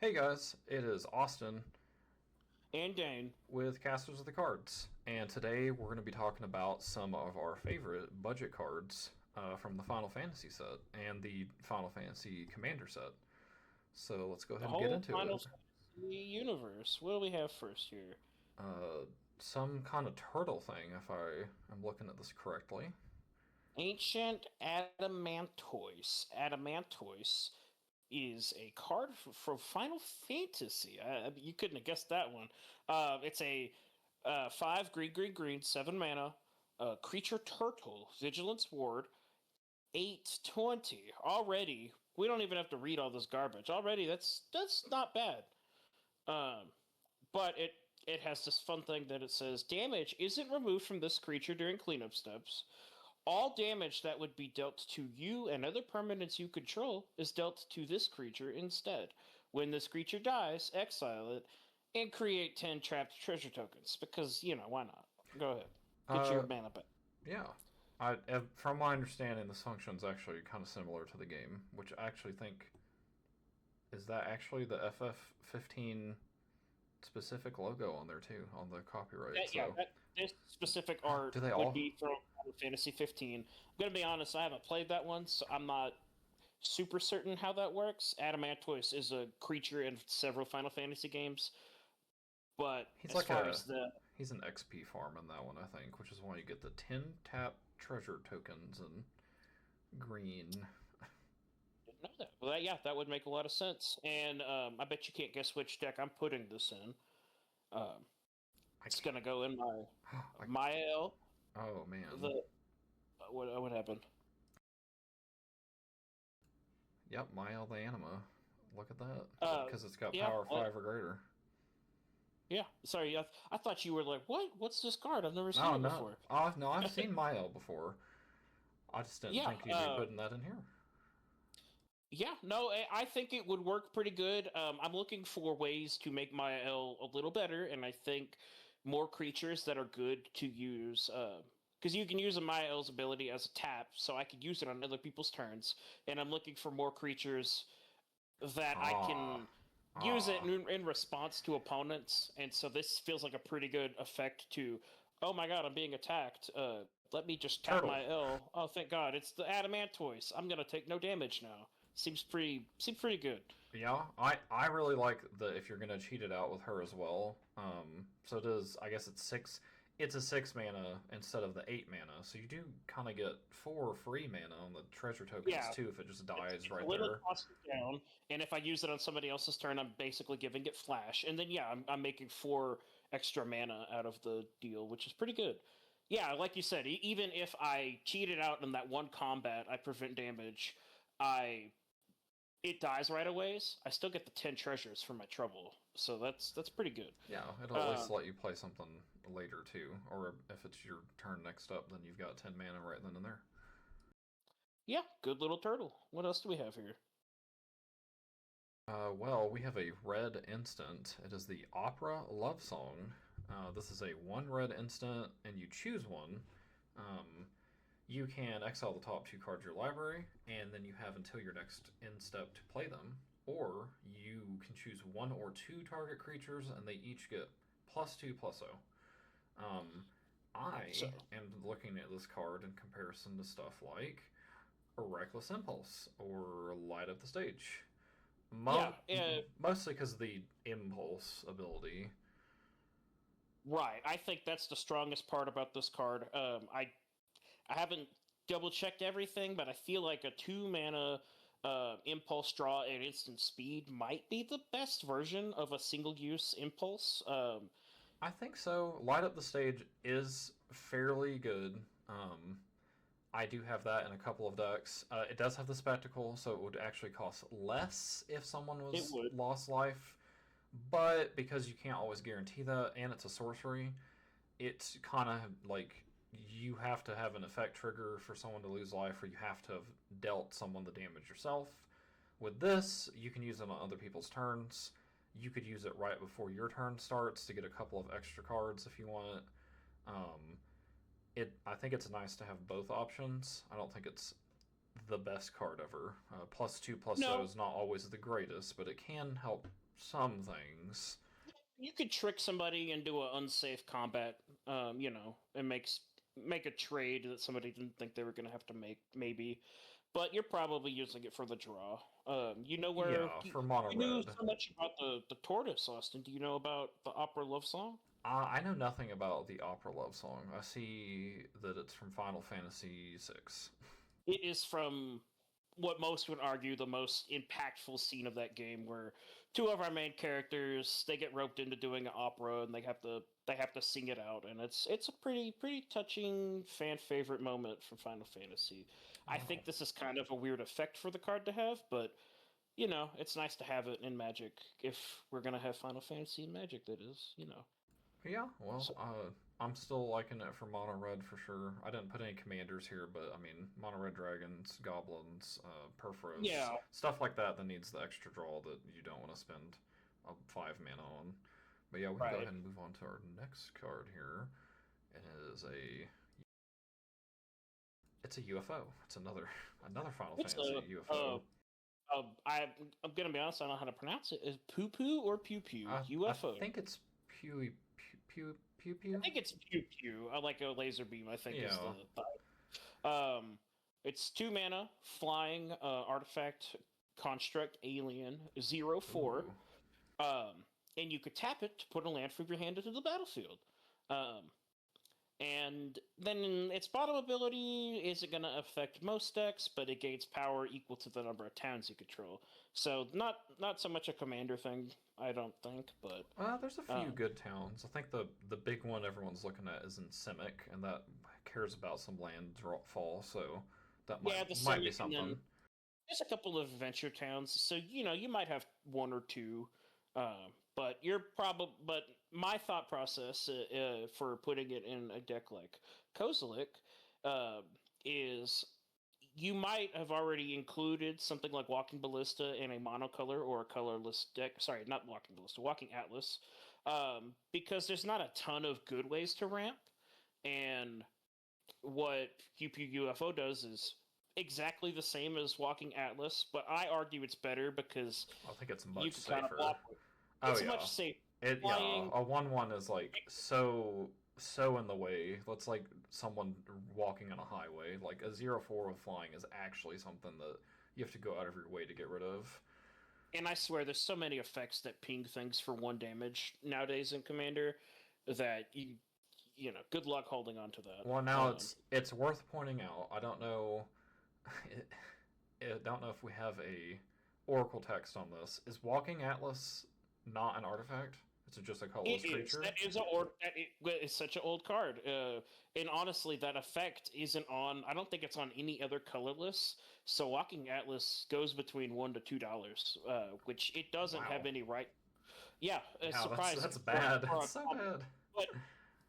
Hey guys, it is Austin And Dane. with Casters of the Cards, and today we're going to be talking about some of our favorite budget cards from the Final Fantasy set and the Final Fantasy Commander set. So let's go The ahead and get whole into Final it. Fantasy universe. What do we have first here? Uh, some kind of turtle thing, if I am looking at this correctly. Ancient Adamantoise. Adamantoise is a card for Final Fantasy. You couldn't have guessed that one. It's a 5 green, green, green, 7 mana, creature turtle, Vigilance Ward, 820. Already, we don't even have to read all this garbage. Already, that's not bad. Um, but it has this fun thing that it says damage isn't removed from this creature during cleanup steps. All damage that would be dealt to you and other permanents you control is dealt to this creature instead. When this creature dies, exile it and create 10 trapped treasure tokens because, why not? Go ahead. Get your Uh, mana back. yeah. From my understanding, this function is actually kind of similar to the game, which I actually think is that actually the FF15 specific logo on there too on the copyright. So This specific do art they would all? be from Final Fantasy 15. I'm gonna be honest, I haven't played that one, so I'm not super certain how that works. Adamantoise is a creature in several Final Fantasy games, but He's as like far as a the he's an XP farm in that one, I think, which is why you get the 10 tap treasure tokens and green. didn't know that. Well, that would make a lot of sense. And I bet you can't guess which deck I'm putting this in. Um, I it's can't. gonna go in my I, Mael. oh man. The what happened? Yep, Mile the Anima. Look at that. Uh, Because it's got yeah, power 5 or greater. yeah. Sorry, I thought you were like, what? What's this card? I've never seen Oh it no. before. Oh no, I've seen Mile before. I just didn't Yeah, think you'd be putting that in here. yeah, no, I think it would work pretty good. I'm looking for ways to make my L a little better, and I think more creatures that are good to use. Because you can use a Maya L's ability as a tap, so I could use it on other people's turns. And I'm looking for more creatures that I Ah. can use it Ah. in response to opponents. And so this feels like a pretty good effect to, oh my god, I'm being attacked. Let me just tap Turtle. my L. Oh, thank God, it's the Adamantoise. I'm gonna take no damage now. Seems pretty good. Yeah, I really like the if you're gonna cheat it out with her as well. So it is. I guess it's six. It's a 6 mana instead of the 8 mana. So you do kind of get 4 free mana on the treasure tokens Yeah, too if it just it's, dies it's a right little there. cost down, and if I use it on somebody else's turn, I'm basically giving it flash, and then yeah, I'm making 4 extra mana out of the deal, which is pretty good. Yeah, like you said, even if I cheat it out in that one combat, I prevent damage. I It dies right away. I still get the 10 treasures for my trouble, so that's pretty good. Yeah, it'll at least Um, let you play something later too. Or if it's your turn next up, then you've got 10 mana right then and there. yeah, good little turtle. What else do we have here? Well, we have a red instant. It is the Opera Love Song. This is a 1 red instant, and you choose one. Um, you can exile the top 2 cards of your library, and then you have until your next end step to play them. Or you can choose 1 or 2 target creatures, and they each get +2/+0. Um, I So am looking at this card in comparison to stuff like a Reckless Impulse or Light Up the Stage. yeah, Mostly because of the impulse ability. right. I think that's the strongest part about this card. I haven't double checked everything, but I feel like a 2 mana impulse draw at instant speed might be the best version of a single use impulse. I think so. Light Up the Stage is fairly good. I do have that in a couple of decks. It does have the spectacle, so it would actually cost less if someone It was would. lost life. But because you can't always guarantee that, and it's a sorcery, it's kind of like you have to have an effect trigger for someone to lose life, or you have to have dealt someone the damage yourself. With this, you can use it on other people's turns. You could use it right before your turn starts to get a couple of extra cards if you want. Um, I think it's nice to have both options. I don't think it's the best card ever. +2/+0 No, is not always the greatest, but it can help some things. You could trick somebody into an unsafe combat, and make a trade that somebody didn't think they were going to have to make, maybe. But you're probably using it for the draw. You know where Yeah, for mono you knew red. so much about the tortoise, Austin. Do you know about the opera love song? I know nothing about the opera love song. I see that it's from Final Fantasy VI. It is from what most would argue the most impactful scene of that game, where two of our main characters they get roped into doing an opera and they have to sing it out, and it's a pretty touching fan favorite moment from Final Fantasy. I Oh, think this is kind of a weird effect for the card to have, but it's nice to have it in Magic if we're gonna have Final Fantasy in Magic. That is. yeah. Well, So I'm still liking it for mono red for sure. I didn't put any commanders here, but I mean, mono red dragons, goblins, Perforos, yeah, stuff like that that needs the extra draw that you don't want to spend a 5 mana on. But yeah, we can go right. ahead and move on to our next card here. It is a it's a UFO. It's another Final It's Fantasy UFO. I'm gonna be honest. I don't know how to pronounce it. Is poo poo or pew pew? I UFO. think it's pew pew I pew. think it's pew pew. I like a laser beam. I think is Yeah. the It's 2 mana, flying, artifact, construct, alien, 0/4. Ooh. Um, and you could tap it to put a land from your hand into the battlefield. Um, and then its bottom ability isn't going to affect most decks, but it gains power equal to the number of towns you control. So not so much a commander thing, I don't think, but There's a few um, good towns. I think the big one everyone's looking at is in Simic, and that cares about some land draw fall, so that might yeah, the might be Simic, and something. then there's a couple of adventure towns, so you might have one or two, but you're probably. But my thought process for putting it in a deck like Kozilek uh, is you might have already included something like Walking Ballista in a monocolor or a colorless deck. Sorry, not Walking Ballista, Walking Atlas, because there's not a ton of good ways to ramp, and what UFO does is exactly the same as Walking Atlas, but I argue it's better because I think it's you much can kind of safer. block with. Oh It's yeah, much safer. yeah. Flying, A 1/1 is like so in the way. That's like someone walking on a highway. Like a 0/4 with flying is actually something that you have to go out of your way to get rid of. and I swear there's so many effects that ping things for 1 damage nowadays in Commander that good luck holding on to Well, that. now it's worth pointing out. I don't know. I don't know if we have a Oracle text on this. Is Walking Atlas not an artifact? It's just a It colorless is. creature. That is a or that is such an old card. And honestly, that effect isn't on. I don't think it's on any other colorless. So Walking Atlas goes between $1 to $2, which it doesn't have Wow. any right. Yeah, it's Yeah, surprising that's bad. for That's a so common, bad.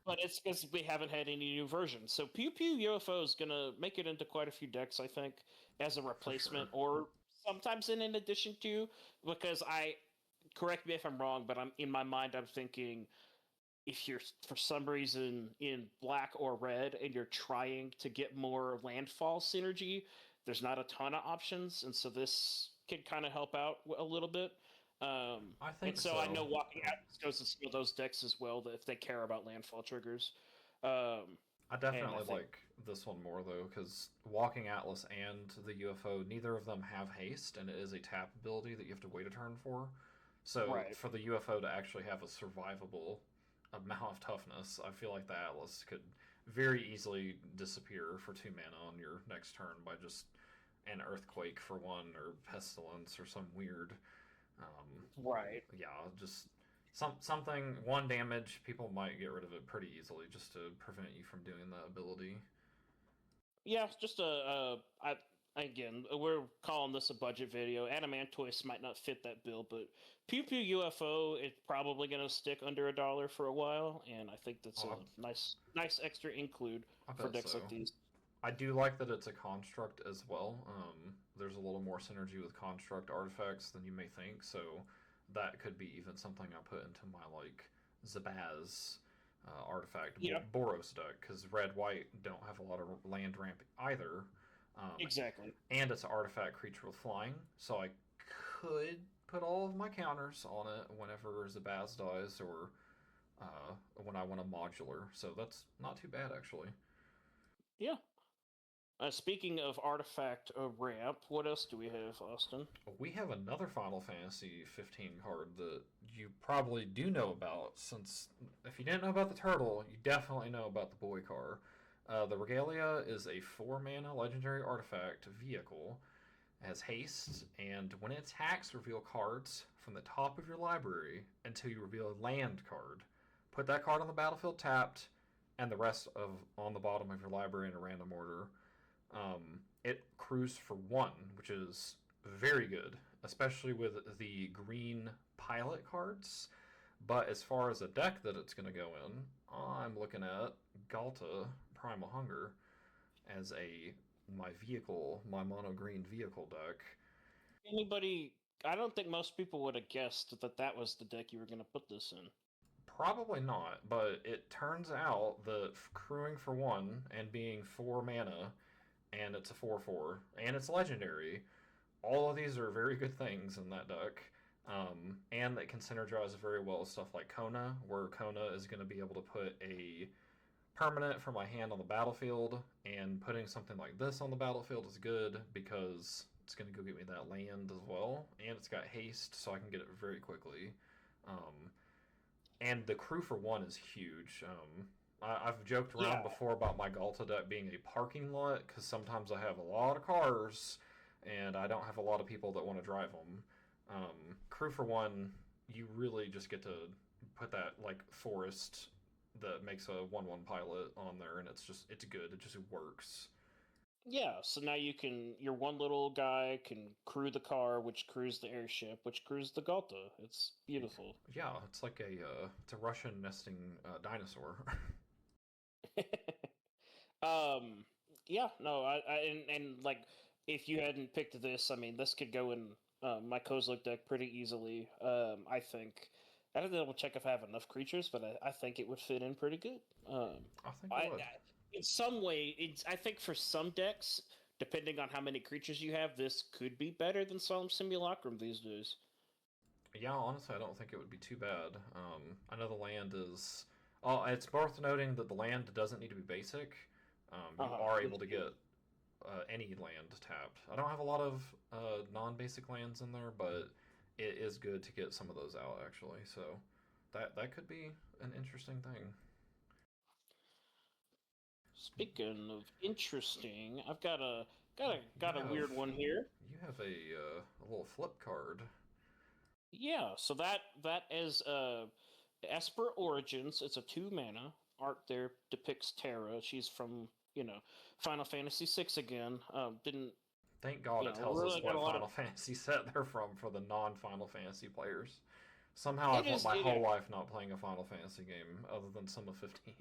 but it's because we haven't had any new versions. So Pew Pew UFO is gonna make it into quite a few decks, I think, as a For sure. replacement or sometimes in addition to. Because correct me if I'm wrong, but I'm in my mind I'm thinking if you're for some reason in black or red and you're trying to get more landfall synergy, there's not a ton of options, and so this can kind of help out a little bit. I And think so I so. know Walking Atlas goes to some of those decks as well, that if they care about landfall triggers. Um, I and I definitely think like this one more though, because Walking Atlas and the UFO, neither of them have haste, and it is a tap ability that you have to wait a turn for. So right. for the UFO to actually have a survivable amount of toughness, I feel like the Atlas could very easily disappear for 2 mana on your next turn by just an earthquake for one, or pestilence, or some weird, Right. yeah, just something 1 damage. People might get rid of it pretty easily just to prevent you from doing that ability. Yeah, just again, we're calling this a budget video. Adamantoise might not fit that bill, but Pew Pew UFO it's probably going to stick under $1 for a while, and I think that's Oh, a nice extra include I for bet decks like so. these. I do like that it's a construct as well. There's a little more synergy with construct artifacts than you may think, so that could be even something I put into my like Zabaz artifact Yeah, Boros deck, because red white don't have a lot of land ramp either, um, exactly. and it's an artifact creature with flying, so I could put all of my counters on it whenever Zabaz dies or when I want a modular. So that's not too bad actually. Yeah. Speaking of artifact ramp, what else do we have, Austin? We have another Final Fantasy 15 card that you probably do know about, since if you didn't know about the turtle, you definitely know about the boy car. The Regalia is a 4 mana legendary artifact vehicle. It has haste, and when it attacks, reveal cards from the top of your library until you reveal a land card. Put that card on the battlefield tapped, and the rest of on the bottom of your library in a random order. It crews for 1, which is very good, especially with the green pilot cards. But as far as a deck that it's going to go in, I'm looking at Galta Primal Hunger as my mono green vehicle deck. Anybody? I don't think most people would have guessed that that was the deck you were going to put this in. Probably not, but it turns out that crewing for 1 and being 4 mana, and it's a 4/4, and it's legendary, all of these are very good things in that deck. And that can synergize very well with stuff like Kona, where Kona is going to be able to put a permanent from my hand on the battlefield, and putting something like this on the battlefield is good because it's going to go get me that land as well, and it's got haste, so I can get it very quickly. Um, and the crew for 1 is huge. I've joked around Yeah. before about my Galta deck being a parking lot because sometimes I have a lot of cars and I don't have a lot of people that want to drive them. Crew for 1, you really just get to put that like forest that makes a 1/1 pilot on there, and it's good. It just works. Yeah, so now your one little guy can crew the car, which crews the airship, which crews the Galta. It's beautiful. Yeah, it's like it's a Russian nesting dinosaur. um, yeah, no, and like if you hadn't picked this, I mean, this could go in my Kozilek deck pretty easily. I think I have to double check if I have enough creatures, but I think it would fit in pretty good. I think it I would. in some way, I think for some decks, depending on how many creatures you have, this could be better than Solemn Simulacrum these days. Yeah, honestly, I don't think it would be too bad. I know the land is. Oh, it's worth noting that the land doesn't need to be basic. You Uh-huh. are able to get any land tapped. I don't have a lot of non-basic lands in there, but it is good to get some of those out actually. So that could be an interesting thing. Speaking of interesting, I've got a You got a have weird one here. a little flip card. Yeah, so that is Esper Origins. It's a 2 mana. Art there depicts Terra. She's from, Final Fantasy VI again. Didn't Thank God it tells us really got what a lot of. Final Fantasy set they're from for the non-Final Fantasy players. Somehow It I've went is my it. whole life not playing a Final Fantasy game other than some of 15.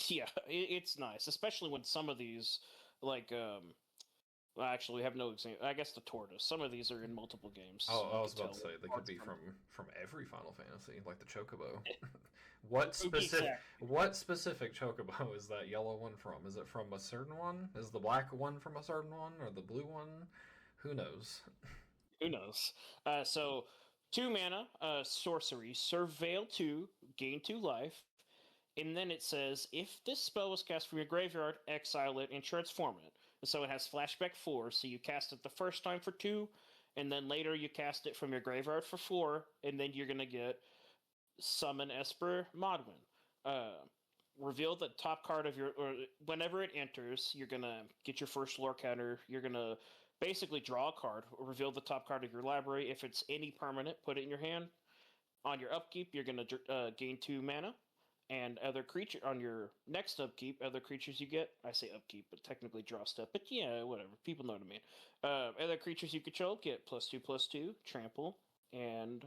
Yeah, it's nice, especially when some of these, like, well, actually, we have no example. I guess the tortoise. Some of these are in multiple games. Oh, You I can was about tell to say they could parts be from. from every Final Fantasy, like the Chocobo. Exactly. What specific Chocobo is that yellow one from? Is it from a certain one? Is the black one from a certain one, or the blue one? Who knows? Who knows? So 2 mana, sorcery, Surveil 2, gain 2 life, and then it says if this spell was cast from your graveyard, exile it and transform it. And so it has flashback 4, so you cast it the first time for 2, and then later you cast it from your graveyard for 4, and then you're gonna get summon Esper Modwin. Reveal the top card of or whenever it enters, you're gonna get your first lore counter. You're gonna basically draw a card, or reveal the top card of your library. If it's any permanent, put it in your hand. On your upkeep, you're gonna gain 2 mana, and other creature on your next upkeep, other creatures you get. I say upkeep, but technically draw step. But yeah, whatever. People know what I mean. Other creatures you control get +2/+2 trample, and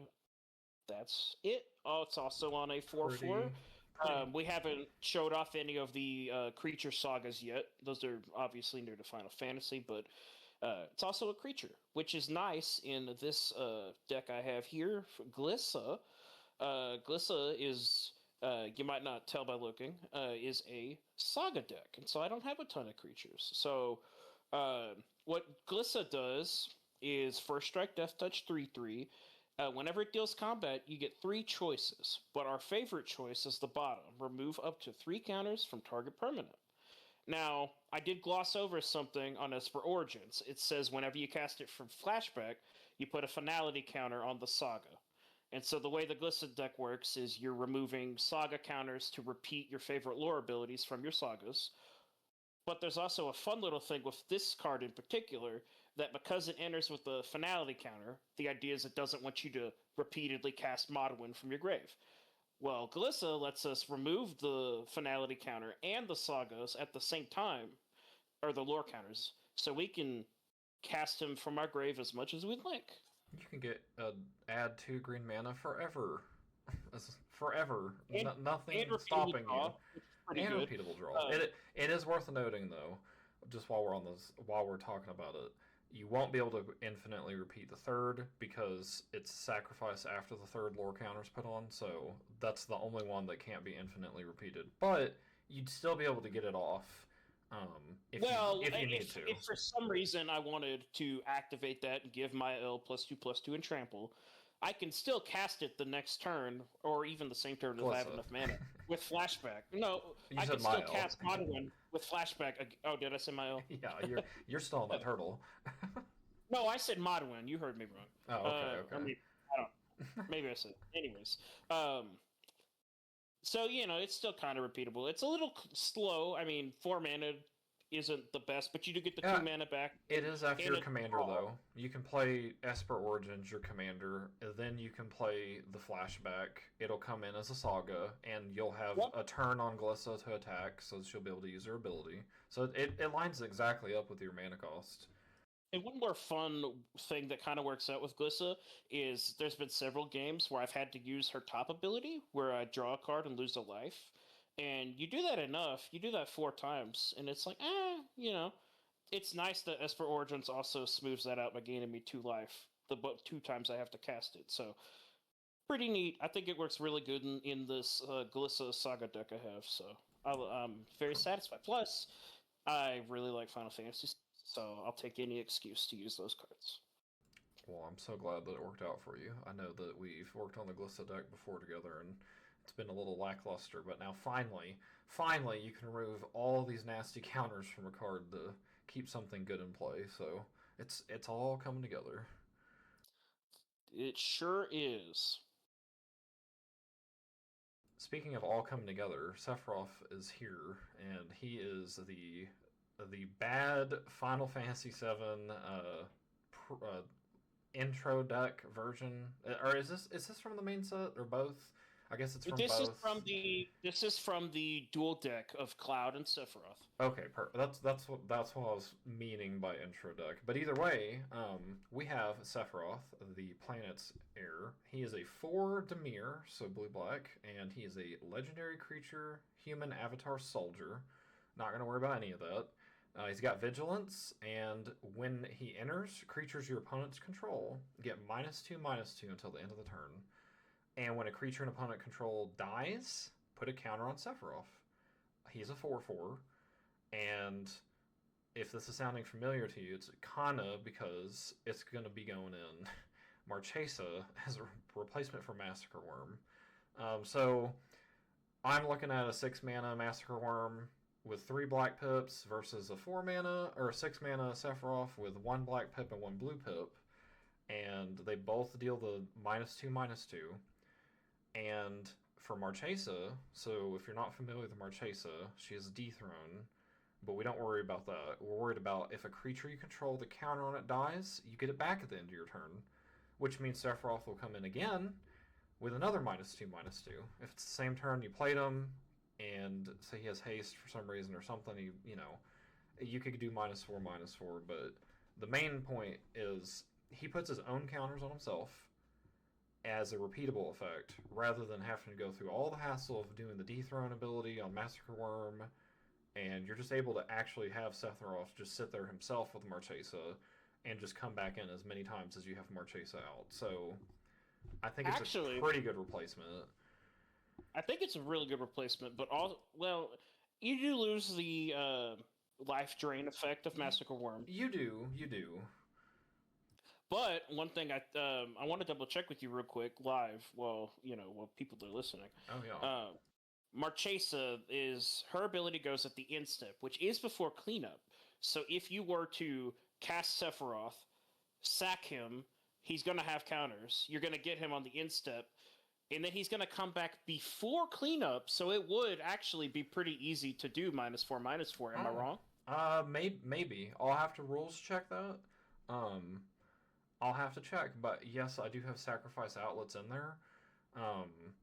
that's it. Oh, it's also on a 4/4. Pretty, pretty. We haven't showed off any of the creature sagas yet. Those are obviously new to Final Fantasy, but it's also a creature, which is nice in this deck I have here. Glissa. Glissa is, you might not tell by looking, is a saga deck. And so I don't have a ton of creatures. So what Glissa does is First Strike, Death Touch, 3/3. Whenever it deals combat, you get 3 choices, but our favorite choice is the bottom. Remove up to 3 counters from target permanent. Now, I did gloss over something on Esper Origins. It says whenever you cast it from flashback, you put a finality counter on the saga. And so the way the Glissa deck works is you're removing saga counters to repeat your favorite lore abilities from your sagas. But there's also a fun little thing with this card in particular that because it enters with the finality counter, the idea is it doesn't want you to repeatedly cast Modwin from your grave. Well, Glissa lets us remove the finality counter and the sagas at the same time, or the lore counters, so we can cast him from our grave as much as we'd like. You can get add 2 green mana forever. Forever. And, Nothing and stopping draw, you. which is pretty And good. repeatable draw. It is worth noting though, just while we're talking about it, you won't be able to infinitely repeat the third because it's sacrifice after the third lore counter's put on, so that's the only one that can't be infinitely repeated. But you'd still be able to get it off if you need to. If for some reason I wanted to activate that and give my L +2/+2 and trample, I can still cast it the next turn, or even the same turn if I have enough mana, with flashback. No, I can still cast Modwin with flashback. Oh, did I say my L? Yeah, you're still on that turtle. No, I said Modwin. You heard me wrong. Oh, okay. I mean, I don't. Maybe I said. Anyways, so it's still kind of repeatable. It's a little slow. I mean, 4 mana isn't the best, but you do get the 2 mana back. It is after your commander, though. You can play Esper Origins, your commander, and then you can play the flashback. It'll come in as a saga, and you'll have a turn on Glissa to attack, so she'll be able to use her ability. So it lines exactly up with your mana cost. And one more fun thing that kind of works out with Glissa is there's been several games where I've had to use her top ability, where I draw a card and lose a life. And you do that enough, you do that 4 times, and it's like, it's nice that Esper Origins also smooths that out by gaining me 2 life, the 2 times I have to cast it. So, pretty neat. I think it works really good in this Glissa Saga deck I have, so I'm very satisfied. Plus, I really like Final Fantasy, so I'll take any excuse to use those cards. Well, I'm so glad that it worked out for you. I know that we've worked on the Glissa deck before together, and it's been a little lackluster, but now finally, you can remove all these nasty counters from a card to keep something good in play. So it's all coming together. It sure is. Speaking of all coming together, Sephiroth is here, and he is the bad Final Fantasy VII intro deck version, or is this from the main set or both? I guess it's from both. This is from the dual deck of Cloud and Sephiroth. Okay, that's what I was meaning by intro deck. But either way, we have Sephiroth, the planet's heir. He is a 4 Dimir, so blue-black, and he is a legendary creature, human avatar soldier. Not going to worry about any of that. He's got vigilance, and when he enters, creatures your opponents control get -2/-2 until the end of the turn. And when a creature an opponent control dies, put a counter on Sephiroth. He's a 4/4, and if this is sounding familiar to you, it's kinda because it's going to be going in Marchesa as a replacement for Massacre Worm. So I'm looking at a 6 mana Massacre Worm with 3 black pips versus a 4 mana or a 6 mana Sephiroth with 1 black pip and 1 blue pip, and they both deal the -2/-2. And for Marchesa, so if you're not familiar with Marchesa, she is Dethrone, but we don't worry about that. We're worried about if a creature you control, the counter on it dies, you get it back at the end of your turn, which means Sephiroth will come in again with another -2/-2. If it's the same turn you played him, and say he has haste for some reason or something, you could do -4/-4, but the main point is he puts his own counters on himself as a repeatable effect, rather than having to go through all the hassle of doing the Dethrone ability on Massacre Worm, and you're just able to actually have Sephiroth just sit there himself with Marchesa and just come back in as many times as you have Marchesa out. So I think it's a pretty good replacement. I think it's a really good replacement, but you do lose the life drain effect of Massacre Worm. You do. But one thing I want to double check with you real quick live. Well, while people are listening. Oh yeah. Uh, Marchesa is her ability goes at the end step, which is before cleanup. So if you were to cast Sephiroth, sack him, he's going to have counters. You're going to get him on the end step, and then he's going to come back before cleanup. So it would actually be pretty easy to do -4/-4. Am I Oh. wrong? Maybe I'll have to rules check that. Um, I'll have to check, but yes, I do have sacrifice outlets in there. Um,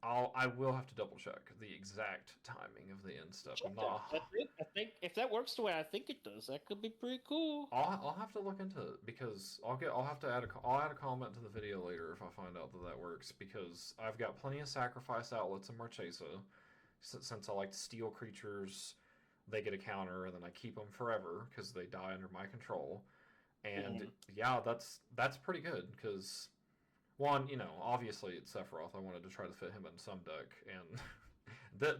I will have to double check the exact timing of the end step. Check I'm that. not. I think if that works the way I think it does, that could be pretty cool. I'll have to look into it because I'll have to I'll add a comment to the video later if I find out that that works because I've got plenty of sacrifice outlets in Marchesa since I like to steal creatures. They get a counter and then I keep them forever because they die under my control. And Mhm. yeah, that's pretty good because one, obviously it's Sephiroth. I wanted to try to fit him in some deck, and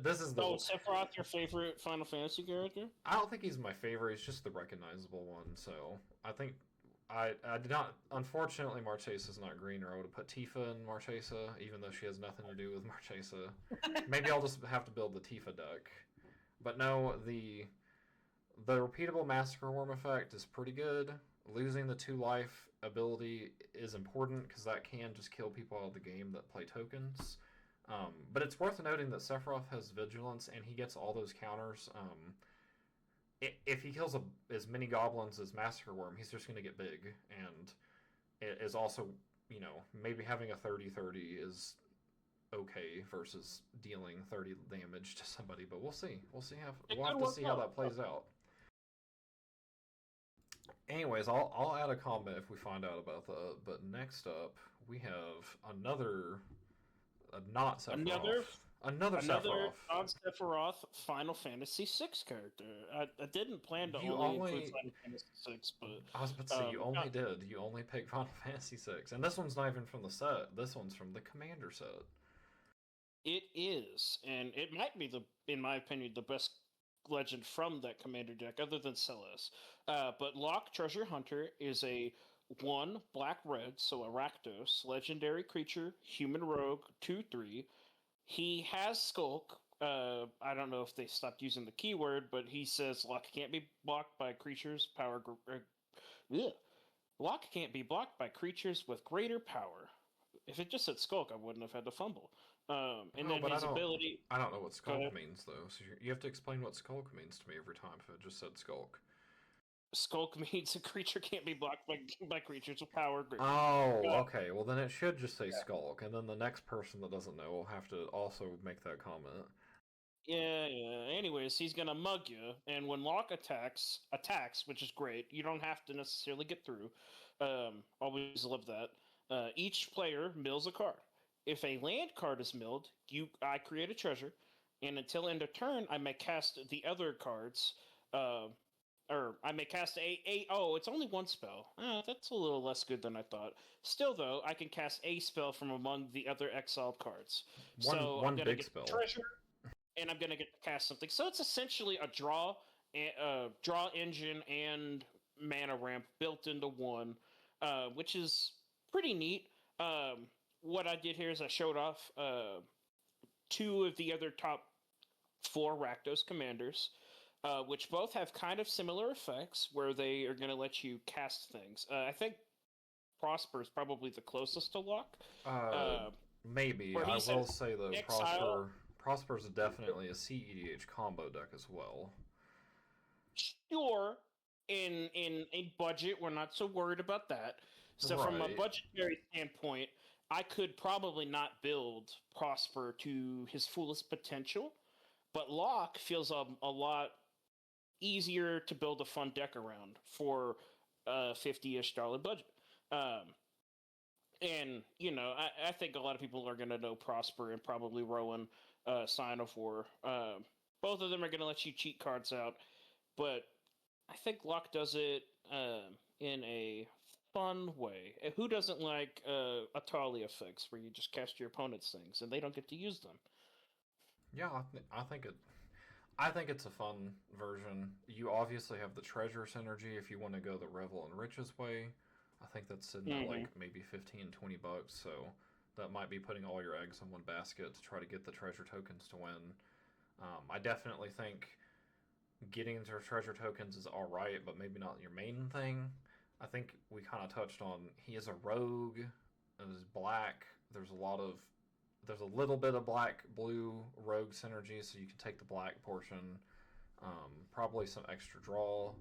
this is the. Oh, Sephiroth, your favorite Final Fantasy character? I don't think he's my favorite. He's just the recognizable one. So I think I did not. Unfortunately, Marchesa is not green, or I would have put Tifa in Marchesa, even though she has nothing to do with Marchesa. Maybe I'll just have to build the Tifa deck. But no, the repeatable Massacre Worm effect is pretty good. Losing the 2 life ability is important because that can just kill people out of the game that play tokens. But it's worth noting that Sephiroth has Vigilance and he gets all those counters. If he kills as many goblins as Massacre Worm, he's just going to get big. And it is also, maybe having a 30/30 is okay versus dealing 30 damage to somebody. But we'll see. It We'll could have to work see how out. that plays out. Anyways, I'll add a comment if we find out about that. But next up, we have another not Sephiroth, Another another another Sephiroth. non-Sephiroth Final Fantasy VI character. I didn't plan to You only include only, Final Fantasy VI, I was about to but say, you only did. You only picked Final Fantasy VI, and this one's not even from the set. This one's from the Commander set. it is, and it might be in my opinion, the best legend from that commander deck, other than Celes. But Locke Treasure Hunter is a 1 black-red, so a Rakdos, legendary creature, human rogue, 2/3. He has Skulk. I don't know if they stopped using the keyword, but he says Locke can't be blocked by creatures ugh. Locke can't be blocked by creatures with greater power. If it just said Skulk, I wouldn't have had to fumble. And Oh, then but his ability. I don't know what Go Skulk ahead. means though. So you have to explain what Skulk means to me every time if it just said Skulk. Skulk means a creature can't be blocked by creatures with power greater. Oh, Uh, okay. Well, then it should just say yeah. Skulk, and then the next person that doesn't know will have to also make that comment. Yeah. Anyways, he's gonna mug you, and when Locke attacks, which is great. You don't have to necessarily get through. Always love that. Each player mills a card. If a land card is milled, I create a treasure, and until end of turn, I may cast the other cards. Uh, or I may cast a. Oh, it's only one spell. That's a little less good than I thought. Still, though, I can cast a spell from among the other exiled cards. One So I'm one gonna big get the spell. treasure, and I'm gonna get to cast something. So it's essentially a draw engine and mana ramp built into one, which is pretty neat. What I did here is I showed off two of the other top four Rakdos commanders, which both have kind of similar effects, where they are going to let you cast things. I think Prosper is probably the closest to Luck, Uh, uh, Maybe where I he will says say though, exile. Prosper's definitely a CEDH combo deck as well. Sure, in a budget, we're not so worried about that. So from a Right. budgetary standpoint, I could probably not build Prosper to his fullest potential, but Locke feels a lot easier to build a fun deck around for a $50-ish budget. Um, and I think a lot of people are going to know Prosper and probably Rowan, Sign of War. Both of them are going to let you cheat cards out, but I think Locke does it in a fun way. Who doesn't like Atali effects where you just cast your opponent's things and they don't get to use them? Yeah, I think it's a fun version. You obviously have the treasure synergy if you want to go the Revel and Riches way. I think that's sitting at like maybe 15-20 bucks. So that might be putting all your eggs in one basket to try to get the treasure tokens to win. I definitely think getting into treasure tokens is all right, but maybe not your main thing. I think we kind of touched on he is a rogue. It is black. There's a little bit of black blue rogue synergy, so you can take the black portion. Probably some extra draw,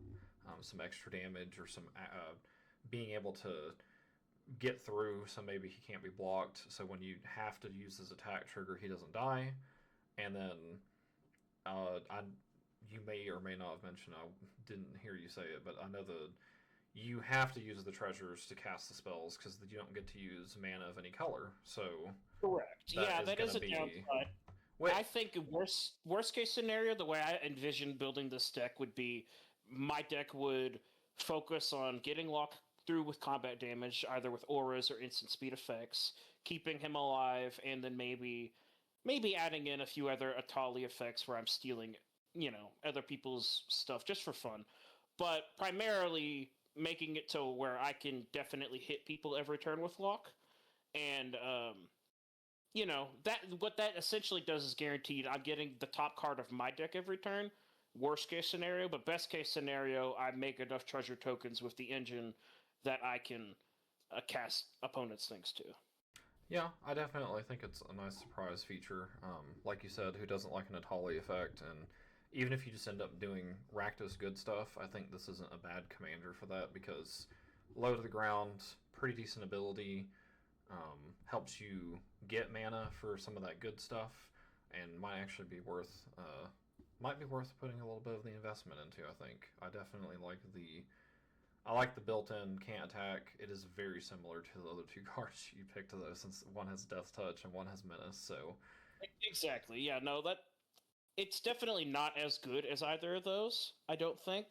some extra damage, or some being able to get through. So maybe he can't be blocked. So when you have to use his attack trigger, he doesn't die. And then you may or may not have mentioned. I didn't hear you say it, but I know you have to use the treasures to cast the spells because you don't get to use mana of any color. So correct. That is a downside. Wait. I think worst case scenario, the way I envision building this deck would be my deck would focus on getting Locke through with combat damage, either with auras or instant speed effects, keeping him alive, and then maybe adding in a few other Atali effects where I'm stealing, other people's stuff just for fun. But primarily making it to where I can definitely hit people every turn with Locke. And that what that essentially does is guaranteed I'm getting the top card of my deck every turn. Worst case scenario, but best case scenario, I make enough treasure tokens with the engine that I can cast opponents' things to. Yeah, I definitely think it's a nice surprise feature. Like you said, who doesn't like an Atali effect? And even if you just end up doing Rakdos good stuff, I think this isn't a bad commander for that because low to the ground, pretty decent ability, helps you get mana for some of that good stuff, and might actually be worth putting a little bit of the investment into. I think I definitely like the built-in can't attack. It is very similar to the other two cards you picked though, since one has Death Touch and one has Menace. So exactly, yeah, no, that it's definitely not as good as either of those. I don't think,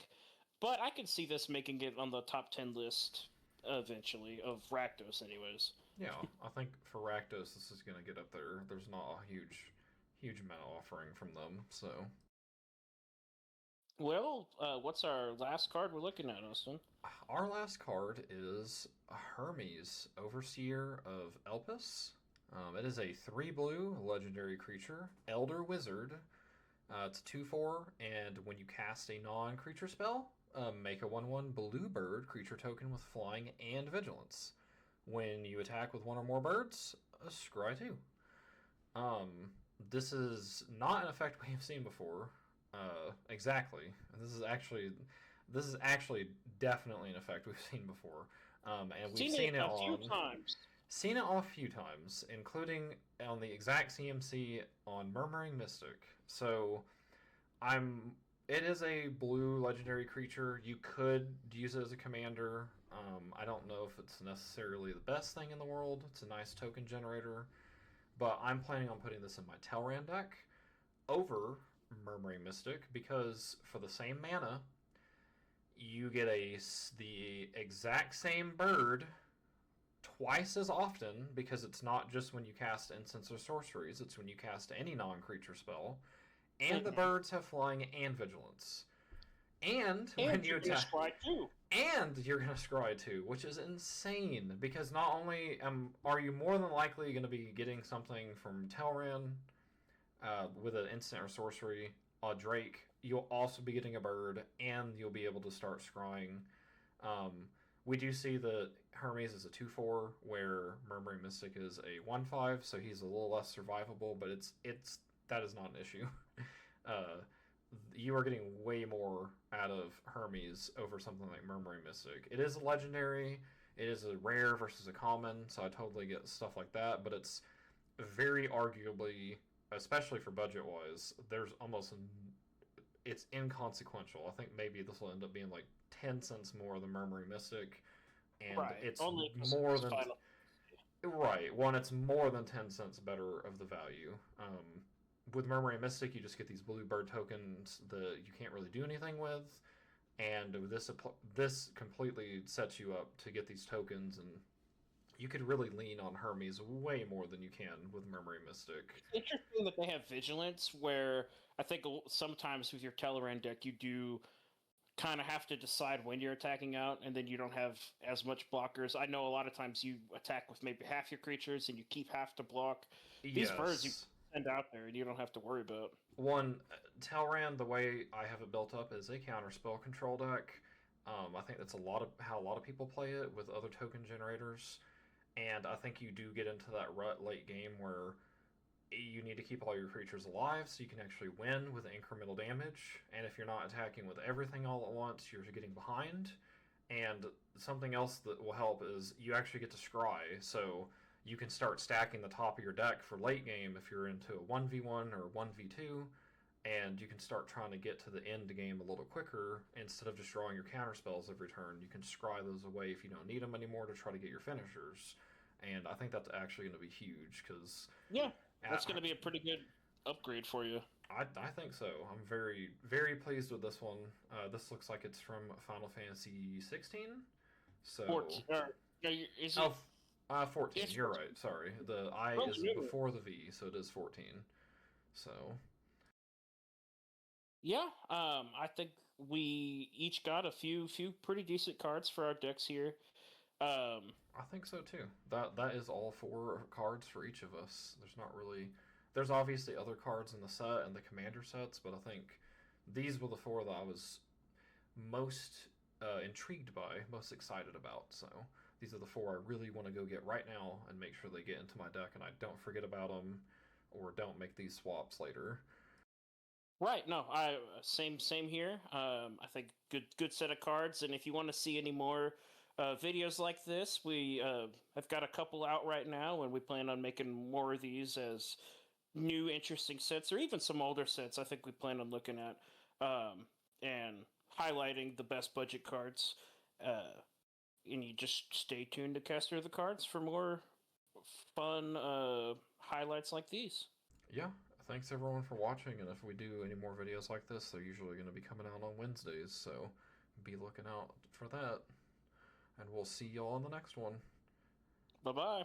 but I can see this making it on the top 10 list eventually of Rakdos, anyways. Yeah, I think for Rakdos, this is going to get up there. There's not a huge amount of offering from them, so. Well, what's our last card we're looking at, Austin? Our last card is Hermes, Overseer of Elpis. It is a 3-blue legendary creature, Elder Wizard. It's 2/4, and when you cast a non-creature spell, make a 1/1 blue bird creature token with flying and vigilance. When you attack with one or more birds, scry 2. This is not an effect we have seen before. Exactly. This is actually definitely an effect we've seen before. And we've seen it a few times. Seen it a few times, including on the exact CMC on Murmuring Mystic. So it is a blue legendary creature. You could use it as a commander. I don't know if it's necessarily the best thing in the world. It's a nice token generator. But I'm planning on putting this in my Telran deck over Murmuring Mystic because for the same mana, you get the exact same bird twice as often because it's not just when you cast instants or sorceries, it's when you cast any non-creature spell. And the birds have flying and vigilance. And when you attack, and you're going to scry 2, which is insane because not only are you more than likely going to be getting something from Telran with an instant or sorcery, Drake, you'll also be getting a bird, and you'll be able to start scrying. We do see that Hermes is a 2/4, where Murmuring Mystic is a 1/5, so he's a little less survivable, but that is not an issue. You are getting way more out of Hermes over something like Murmuring Mystic. It is a legendary, it is a rare versus a common, so I totally get stuff like that, but it's very arguably, especially for budget-wise, it's inconsequential. I think maybe this will end up being like 10 cents more than Murmuring Mystic, and it's more than... Right, it's more than 10 cents better of the value. With Murmuring Mystic, you just get these blue bird tokens that you can't really do anything with, and this completely sets you up to get these tokens, and you could really lean on Hermes way more than you can with Murmuring Mystic. It's interesting that they have Vigilance, where I think sometimes with your Teleran deck, you do kind of have to decide when you're attacking out, and then you don't have as much blockers. I know a lot of times you attack with maybe half your creatures, and you keep half to block. These birds you Yes. send out there, and you don't have to worry about. One, Talrand, the way I have it built up is a counter spell control deck. I think that's a lot of how a lot of people play it with other token generators, and I think you do get into that rut late game where you need to keep all your creatures alive so you can actually win with incremental damage. And if you're not attacking with everything all at once, you're getting behind. And something else that will help is you actually get to scry, so you can start stacking the top of your deck for late game if you're into a 1v1 or 1v2, and you can start trying to get to the end game a little quicker instead of just drawing your counter spells every turn. You can scry those away if you don't need them anymore to try to get your finishers. And I think that's actually going to be huge because Yeah, that's going to be a pretty good upgrade for you. I think so. I'm very, very pleased with this one. This looks like it's from Final Fantasy 16. So 14. Is it? oh, 14. It's You're 14. right. Sorry, the I Oh, is really? before the V, so it is 14. So Yeah, I think we each got a few pretty decent cards for our decks here. Um, I think so too. That is all four cards for each of us. There's not really. There's obviously other cards in the set and the commander sets, but I think these were the four that I was most intrigued by, most excited about. So these are the four I really want to go get right now and make sure they get into my deck and I don't forget about them or don't make these swaps later. right, no, I same here. I think good set of cards, and if you want to see any more videos like this, we have got a couple out right now, and we plan on making more of these as new interesting sets, or even some older sets. I think we plan on looking at and highlighting the best budget cards. And you just stay tuned to Caster of the Cards for more fun highlights like these. Yeah, thanks everyone for watching, and if we do any more videos like this, they're usually going to be coming out on Wednesdays, so be looking out for that. And we'll see y'all in the next one. Bye bye.